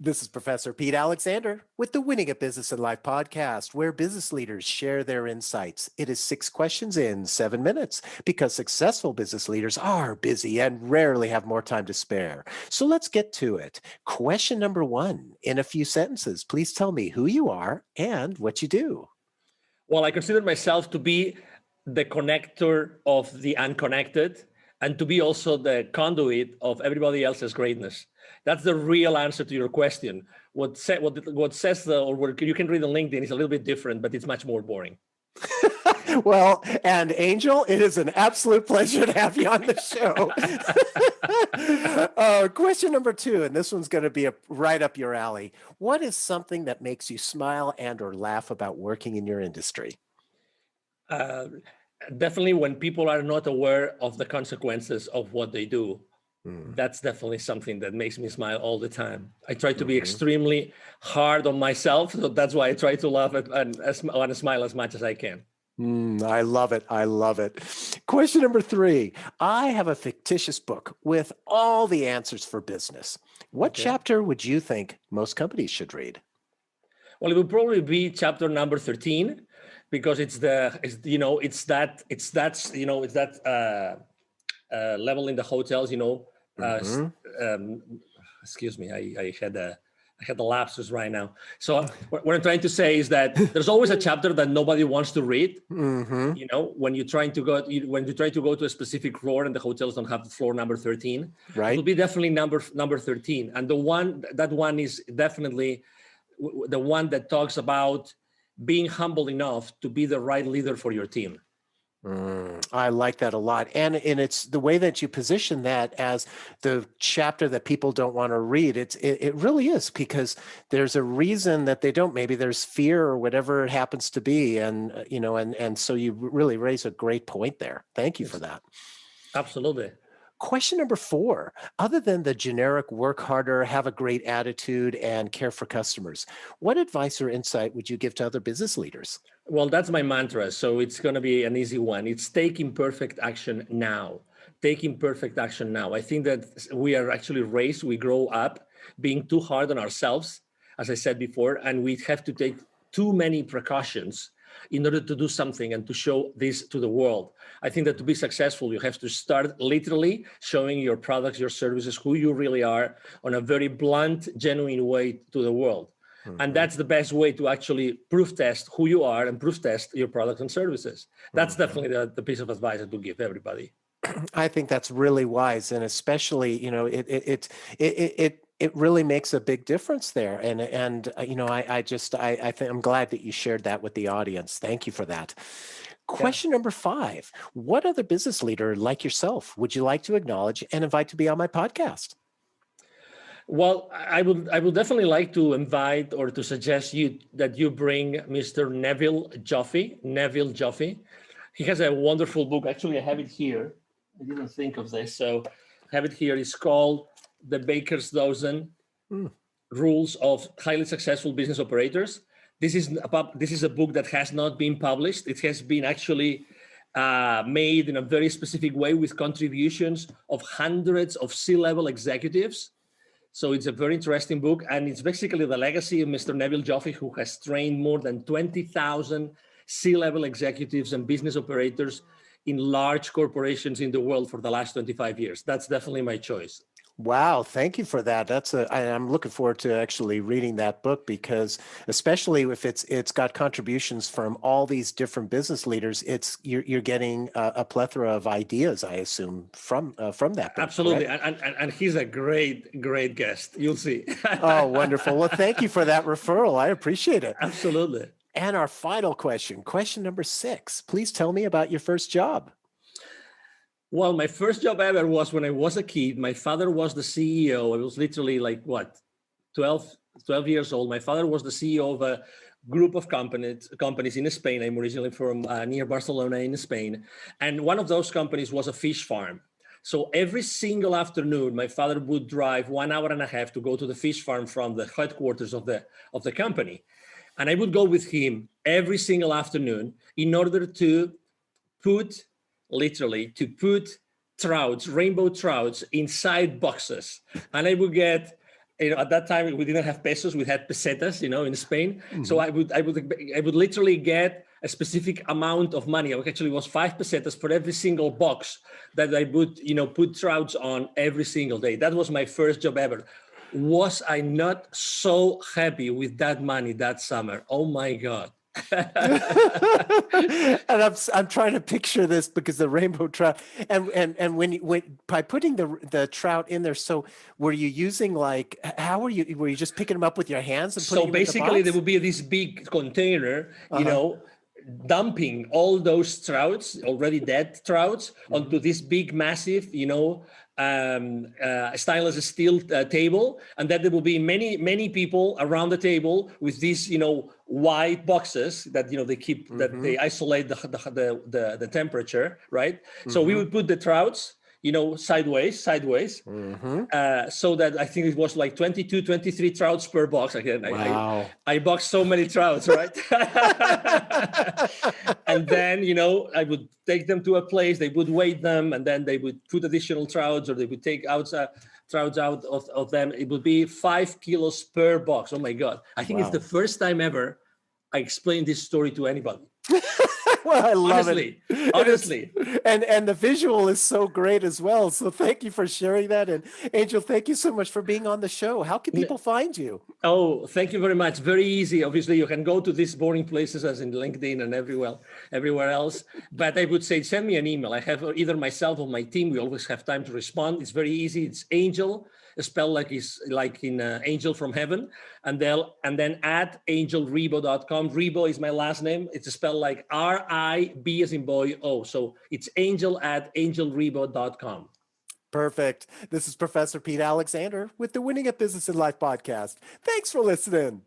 This is Professor Pete Alexander with the Winning at Business and Life podcast, where business leaders share their insights. It is 6 questions in 7 minutes because successful business leaders are busy and rarely have more time to spare. So let's get to it. Question number 1, in a few sentences, please tell me who you are and what you do. Well, I consider myself to be the connector of the unconnected and to be also the conduit of everybody else's greatness. That's the real answer to your question. What says or what you can read on LinkedIn is a little bit different, but it's much more boring. Well, and Angel, it is an absolute pleasure to have you on the show. Question number 2, and this one's going to be right up your alley. What is something that makes you smile and or laugh about working in your industry? Definitely when people are not aware of the consequences of what they do. That's definitely something that makes me smile all the time. I try to be extremely hard on myself, so that's why I try to laugh and smile as much as I can. I love it. I love it. Question number 3. I have a fictitious book with all the answers for business. What chapter would you think most companies should read? Well, it would probably be chapter number 13, because it's that level in the hotels, excuse me, I had a lapsus right now. So what I'm trying to say is that there's always a chapter that nobody wants to read. When you're trying to go to a specific floor and the hotels don't have the floor number 13, right? It'll be definitely number 13. And that one is definitely the one that talks about being humble enough to be the right leader for your team. I like that a lot. And it's the way that you position that as the chapter that people don't want to read. It really is, because there's a reason that they don't. Maybe there's fear or whatever it happens to be. And, and so you really raise a great point there. Thank you for that. Absolutely. Question number 4, other than the generic work harder, have a great attitude, and care for customers, what advice or insight would you give to other business leaders? Well, that's my mantra. So it's going to be an easy one. It's take imperfect action now. Take imperfect action now. I think that we are actually raised, we grow up being too hard on ourselves, as I said before, and we have to take too many precautions in order to do something and to show this to the world. I think that to be successful, you have to start literally showing your products, your services, who you really are, on a very blunt, genuine way to the world. And that's the best way to actually proof test who you are and proof test your products and services. That's definitely the piece of advice that we give everybody. I think that's really wise, and especially, it really makes a big difference there. And I think I'm glad that you shared that with the audience. Thank you for that. Question number 5, what other business leader like yourself would you like to acknowledge and invite to be on my podcast? Well, I would definitely like to invite or to suggest that you bring Mr. 𝐁𝐵𝐿 Joffe. He has a wonderful book. Actually, I have it here. I didn't think of this, so I have it here. It's called The Baker's Dozen: Rules of Highly Successful Business Operators. This is a book that has not been published. It has been actually made in a very specific way with contributions of hundreds of C-level executives. So it's a very interesting book, and it's basically the legacy of Mr. 𝐁𝐵𝐿 Joffe, who has trained more than 20,000 C-level executives and business operators in large corporations in the world for the last 25 years. That's definitely my choice. Wow, thank you for that. I'm looking forward to actually reading that book, because especially if it's got contributions from all these different business leaders, you're getting a plethora of ideas, I assume, from that book. Absolutely, and he's a great guest. You'll see. Oh, wonderful. Well, thank you for that referral. I appreciate it. Absolutely. And our final question number 6. Please tell me about your first job. Well, my first job ever was when I was a kid. My father was the CEO. I was literally 12 years old. My father was the CEO of a group of companies in Spain. I'm originally from near Barcelona in Spain. And one of those companies was a fish farm. So every single afternoon, my father would drive 1 hour and a half to go to the fish farm from the headquarters of the company. And I would go with him every single afternoon in order to put trouts, rainbow trouts, inside boxes. And I would get at that time we didn't have pesos, we had pesetas, in Spain. So Mm-hmm. I would literally get a specific amount of money. Actually, it was 5 pesetas for every single box that I would, put trouts on every single day. That was my first job ever. Was I not so happy with that money that summer? Oh my God. And I'm trying to picture this because the rainbow trout and when by putting the trout in there, so were you using were you just picking them up with your hands and putting So them in the basically, there box? would be this big container, Uh-huh. dumping all those trouts, already dead trouts, Mm-hmm. onto this big, massive, stainless steel table, and then there will be many, many people around the table with these, white boxes that they keep that Mm-hmm. they isolate the temperature, right? So we Mm-hmm. would put the trouts, sideways, Mm-hmm. so that I think it was like 22, 23 trouts per box. Again, Wow. I boxed so many trouts, right? And then, I would take them to a place, they would weigh them, and then they would put additional trouts, or they would take out trouts out of them. It would be 5 kilos per box. Oh my God. I think it's Wow. the first time ever I explained this story to anybody. Well, I love Honestly, it. honestly. And the visual is so great as well. So thank you for sharing that. And Angel, thank you so much for being on the show. How can people find you? Oh, thank you very much. Very easy. Obviously, you can go to these boring places as in LinkedIn and everywhere else. But I would say send me an email. I have either myself or my team. We always have time to respond. It's very easy. It's Angel, spelled like in Angel from Heaven, and then at @angelrebo.com. Rebo is my last name. It's spelled like RIB as in boy O. So it's Angel at angelrebo.com. Perfect. This is Professor Pete Alexander with the Winning at Business and Life podcast. Thanks for listening.